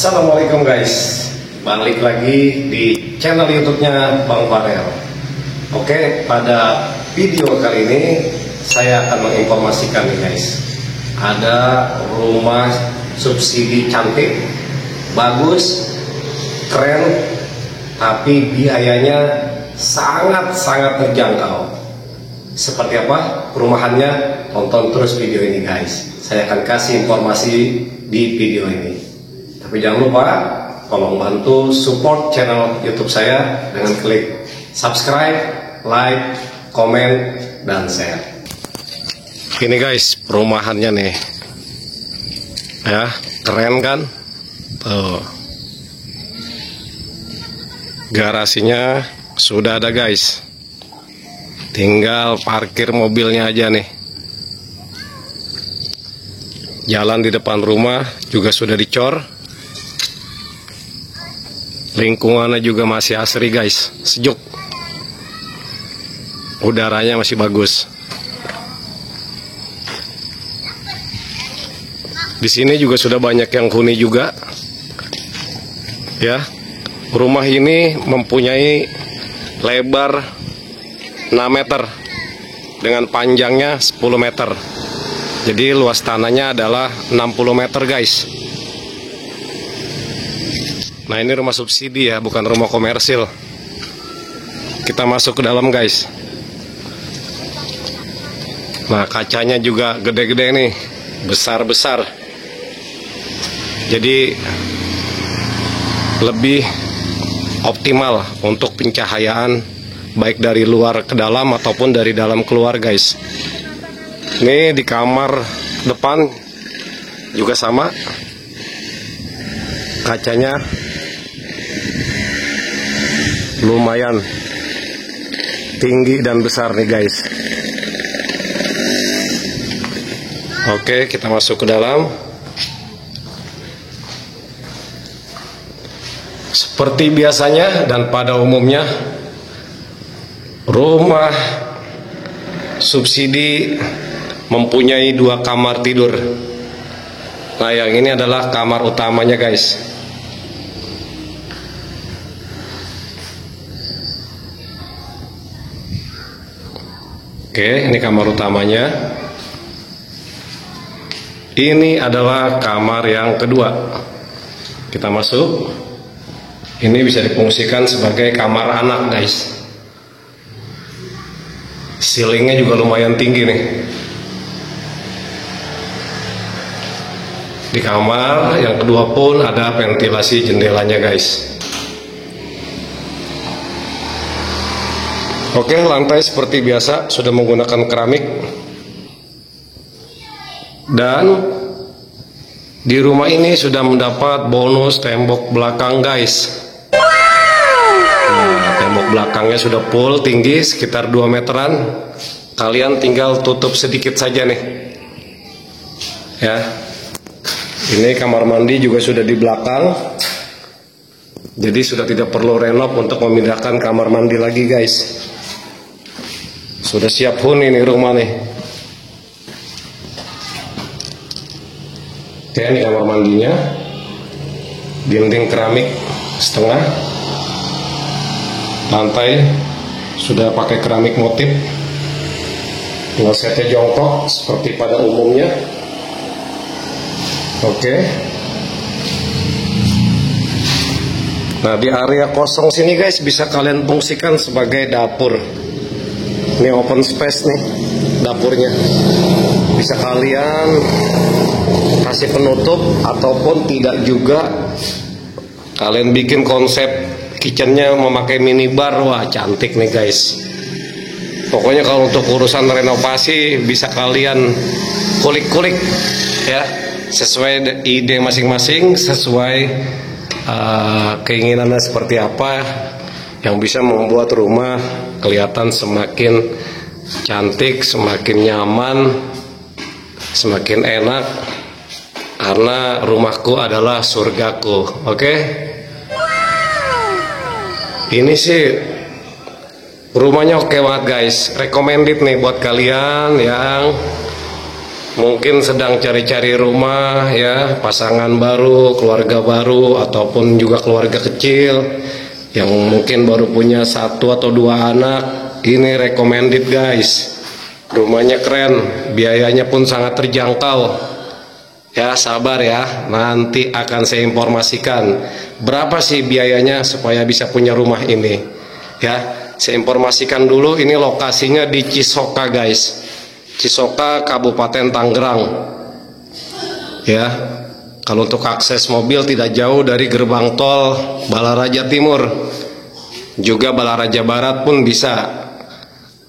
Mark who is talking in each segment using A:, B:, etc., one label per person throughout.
A: Assalamualaikum guys, balik lagi di channel YouTube-nya Bang Farel. Oke, pada video kali ini saya akan menginformasikan nih guys, ada rumah subsidi cantik, bagus, keren, tapi biayanya sangat-sangat terjangkau. Seperti apa perumahannya? Tonton terus video ini guys. Saya akan kasih informasi di video ini. Tapi jangan lupa tolong bantu support channel YouTube saya dengan klik subscribe, like, komen, dan share. Ini guys perumahannya nih, ya keren kan? Tuh, garasinya sudah ada guys. Tinggal parkir mobilnya aja nih. Jalan di depan rumah juga sudah dicor. Lingkungannya juga masih asri guys, sejuk. Udaranya masih bagus. Di sini juga sudah banyak yang huni juga. Ya. Rumah ini mempunyai lebar 6 meter dengan panjangnya 10 meter. Jadi luas tanahnya adalah 60 meter guys. Nah ini rumah subsidi ya, bukan rumah komersil. Kita masuk ke dalam guys. Nah kacanya juga gede-gede nih, besar-besar. Jadi lebih optimal untuk pencahayaan baik dari luar ke dalam ataupun dari dalam keluar guys. Ini di kamar depan juga sama, kacanya lumayan tinggi dan besar nih guys. Oke, kita masuk ke dalam. Seperti biasanya dan pada umumnya, rumah subsidi mempunyai 2 kamar tidur. Nah yang ini adalah kamar utamanya guys. Oke, ini kamar utamanya. Ini adalah kamar yang kedua. Kita masuk. Ini bisa difungsikan sebagai kamar anak guys. Ceilingnya juga lumayan tinggi nih. Di kamar yang kedua pun ada ventilasi jendelanya guys. Oke, lantai seperti biasa sudah menggunakan keramik. Dan di rumah ini sudah mendapat bonus tembok belakang guys. Nah, tembok belakangnya sudah full, tinggi sekitar 2 meteran. Kalian tinggal tutup sedikit saja nih. Ya. Ini kamar mandi juga sudah di belakang. Jadi sudah tidak perlu renov untuk memindahkan kamar mandi lagi guys. Sudah siap huni nih rumah nih. Oke, ini kamar mandinya. Dinding keramik setengah. Lantai sudah pakai keramik motif. Klosetnya jongkok seperti pada umumnya. Oke. Nah di area kosong sini guys bisa kalian fungsikan sebagai dapur. Ini open space nih dapurnya. Bisa kalian kasih penutup ataupun tidak juga. Kalian bikin konsep kitchennya memakai minibar. Wah cantik nih guys. Pokoknya kalau untuk urusan renovasi bisa kalian kulik-kulik ya, sesuai ide masing-masing, sesuai keinginannya seperti apa, yang bisa membuat rumah kelihatan semakin cantik, semakin nyaman, semakin enak. Karena rumahku adalah surgaku. Oke? Ini sih rumahnya oke banget guys. Recommended nih buat kalian yang mungkin sedang cari-cari rumah ya, pasangan baru, keluarga baru, ataupun juga keluarga kecil yang mungkin baru punya 1 atau 2 anak, ini recommended guys. Rumahnya keren, biayanya pun sangat terjangkau. Ya sabar ya, nanti akan saya informasikan berapa sih biayanya supaya bisa punya rumah ini. Ya, saya informasikan dulu, ini lokasinya di Cisoka guys. Cisoka, Kabupaten Tangerang. Ya, kalau untuk akses mobil tidak jauh dari gerbang tol Balaraja Timur. Juga Balaraja Barat pun bisa.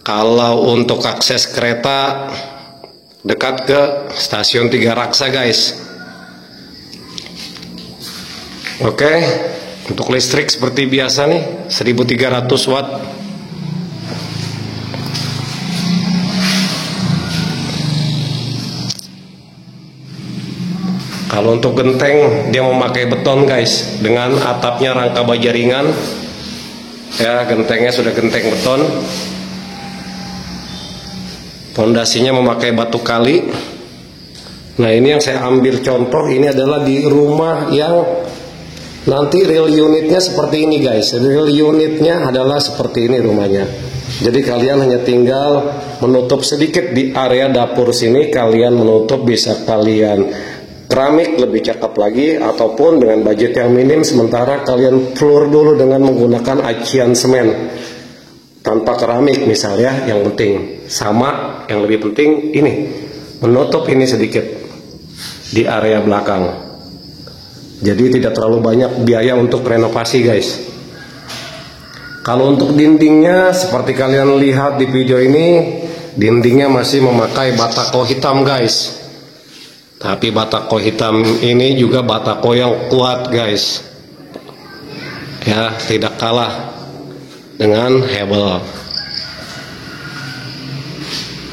A: Kalau untuk akses kereta dekat ke stasiun Tiga Raksa guys. Oke, untuk listrik seperti biasa nih 1300 watt. Kalau untuk genteng dia memakai beton guys, dengan atapnya rangka baja ringan. Ya, gentengnya sudah genteng beton. Pondasinya memakai batu kali. Nah, ini yang saya ambil contoh, ini adalah di rumah yang nanti real unitnya seperti ini guys. Real unitnya adalah seperti ini rumahnya. Jadi kalian hanya tinggal menutup sedikit di area dapur sini, kalian menutup, bisa kalian keramik lebih cakep lagi, ataupun dengan budget yang minim sementara kalian floor dulu dengan menggunakan acian semen tanpa keramik misalnya. Yang penting sama, yang lebih penting ini menutup ini sedikit di area belakang, jadi tidak terlalu banyak biaya untuk renovasi guys. Kalau untuk dindingnya seperti kalian lihat di video ini, dindingnya masih memakai batako hitam guys. Tapi batako hitam ini juga batako yang kuat guys. Ya, tidak kalah dengan Hebel.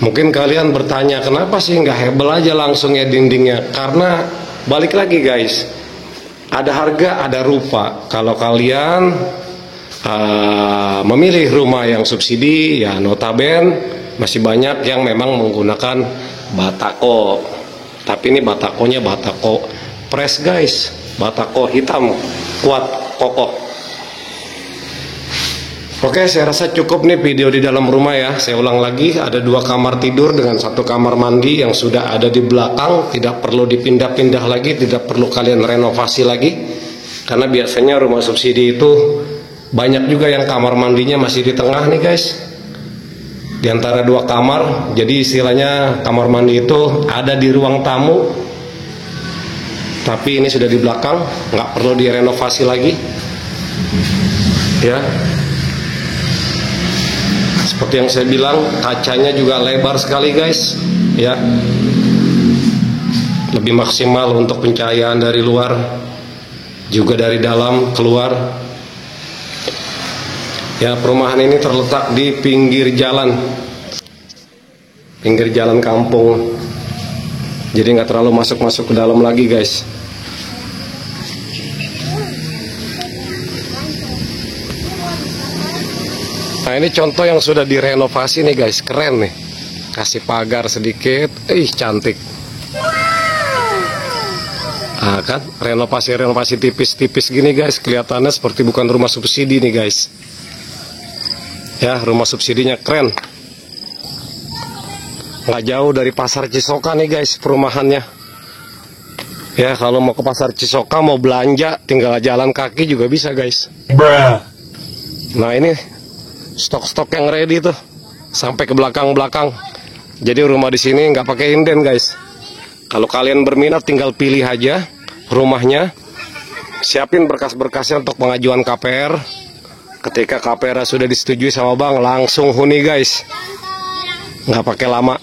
A: Mungkin kalian bertanya, kenapa sih nggak Hebel aja langsung ya dindingnya? Karena balik lagi guys, ada harga ada rupa. Kalau kalian memilih rumah yang subsidi, ya notaben masih banyak yang memang menggunakan batako. Tapi ini batakonya batako press guys, batako hitam, kuat, kokoh. Oke, saya rasa cukup nih video di dalam rumah ya. Saya ulang lagi, ada 2 kamar tidur dengan 1 kamar mandi yang sudah ada di belakang. Tidak perlu dipindah-pindah lagi, tidak perlu kalian renovasi lagi. Karena biasanya rumah subsidi itu banyak juga yang kamar mandinya masih di tengah nih guys, di antara 2 kamar. Jadi istilahnya kamar mandi itu ada di ruang tamu, tapi ini sudah di belakang, nggak perlu direnovasi lagi ya. Seperti yang saya bilang, kacanya juga lebar sekali guys ya, lebih maksimal untuk pencahayaan dari luar juga dari dalam keluar ya. Perumahan ini terletak di pinggir jalan kampung, jadi nggak terlalu masuk ke dalam lagi guys. Nah, ini contoh yang sudah direnovasi nih guys, keren nih. Kasih pagar sedikit, cantik. Ah kan, renovasi tipis-tipis gini guys, kelihatannya seperti bukan rumah subsidi nih guys. Ya, rumah subsidinya keren. Nggak jauh dari pasar Cisoka nih guys perumahannya. Ya, kalau mau ke pasar Cisoka mau belanja tinggal jalan kaki juga bisa guys. Nah, ini stok-stok yang ready tuh sampai ke belakang-belakang. Jadi rumah di sini nggak pakai inden guys. Kalau kalian berminat tinggal pilih aja rumahnya, siapin berkas-berkasnya untuk pengajuan KPR. Ketika KPR sudah disetujui sama bank, langsung huni guys, nggak pakai lama.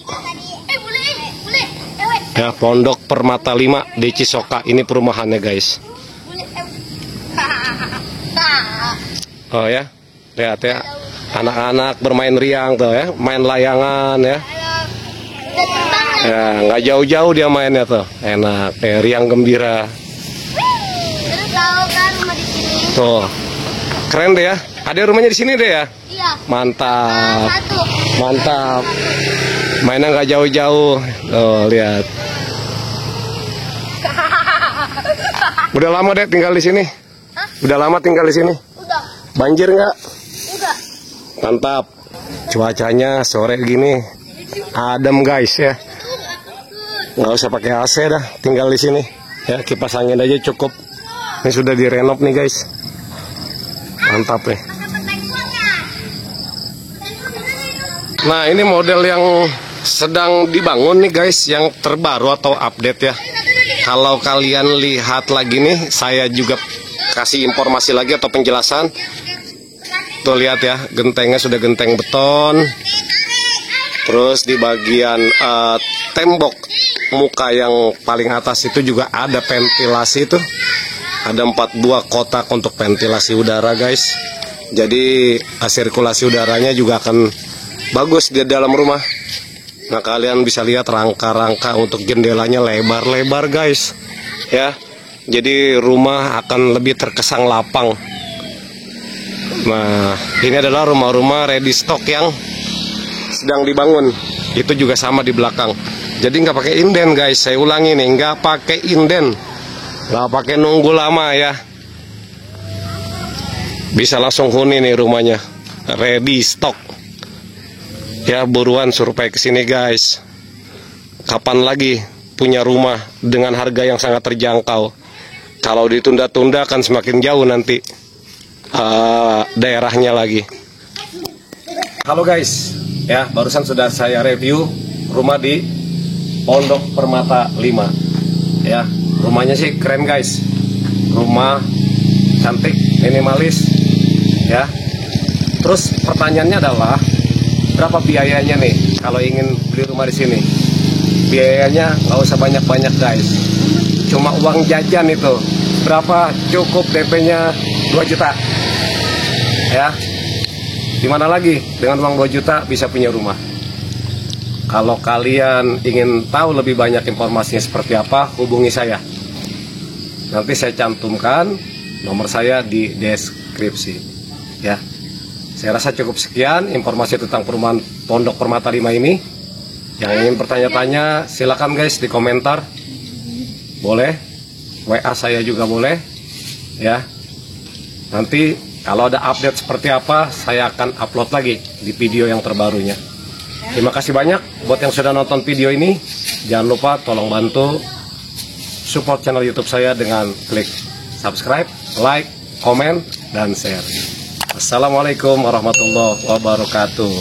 A: Ya, Pondok Permata 5 di Cisoka, ini perumahannya guys. Oh ya, lihat ya, anak-anak bermain riang tuh ya, main layangan ya. Ya, nggak jauh-jauh dia mainnya tuh, enak, riang gembira. Tuh, keren deh ya. Ada rumahnya di sini deh ya. Iya. Mantap. Mantap. Mainnya nggak jauh-jauh. Oh, lihat. Udah lama deh tinggal di sini?
B: Hah?
A: Udah lama tinggal di sini?
B: Udah.
A: Banjir nggak?
B: Udah.
A: Mantap. Cuacanya sore gini adem guys ya. Nggak usah pakai AC dah, tinggal di sini. Ya, kipas angin aja cukup. Ini sudah direnov nih guys. Mantap nih. Nah, ini model yang sedang dibangun nih guys, yang terbaru atau update ya. Kalau kalian lihat lagi nih, saya juga kasih informasi lagi atau penjelasan. Tuh lihat ya, gentengnya sudah genteng beton. Terus di bagian tembok muka yang paling atas itu juga ada ventilasi itu. Ada 4 buah kotak untuk ventilasi udara guys. Jadi sirkulasi udaranya juga akan bagus di dalam rumah. Nah, kalian bisa lihat rangka-rangka untuk jendelanya lebar-lebar guys ya. Jadi rumah akan lebih terkesan lapang. Nah, ini adalah rumah-rumah ready stock yang sedang dibangun. Itu juga sama di belakang. Jadi nggak pakai inden guys. Saya ulangi nih, nggak pakai inden, nggak pakai nunggu lama ya. Bisa langsung huni nih rumahnya, ready stock. Ya, buruan survei ke sini guys. Kapan lagi punya rumah dengan harga yang sangat terjangkau? Kalau ditunda-tunda akan semakin jauh nanti daerahnya lagi. Halo guys, ya barusan sudah saya review rumah di Pondok Permata 5. Ya, rumahnya sih keren guys. Rumah cantik, minimalis. Ya. Terus pertanyaannya adalah berapa biayanya nih kalau ingin beli rumah di sini? Biayanya nggak usah banyak-banyak guys, cuma uang jajan itu berapa, cukup DP-nya 2 juta ya. Dimana lagi dengan uang 2 juta bisa punya rumah? Kalau kalian ingin tahu lebih banyak informasinya seperti apa, hubungi saya. Nanti saya cantumkan nomor saya di deskripsi ya. Saya rasa cukup sekian informasi tentang perumahan Pondok Permata 5 ini. Yang ingin bertanya-tanya silakan guys di komentar. Boleh, WA saya juga boleh ya. Nanti kalau ada update seperti apa, saya akan upload lagi di video yang terbarunya. Terima kasih banyak buat yang sudah nonton video ini. Jangan lupa tolong bantu support channel YouTube saya dengan klik subscribe, like, komen, dan share. Assalamualaikum warahmatullahi wabarakatuh.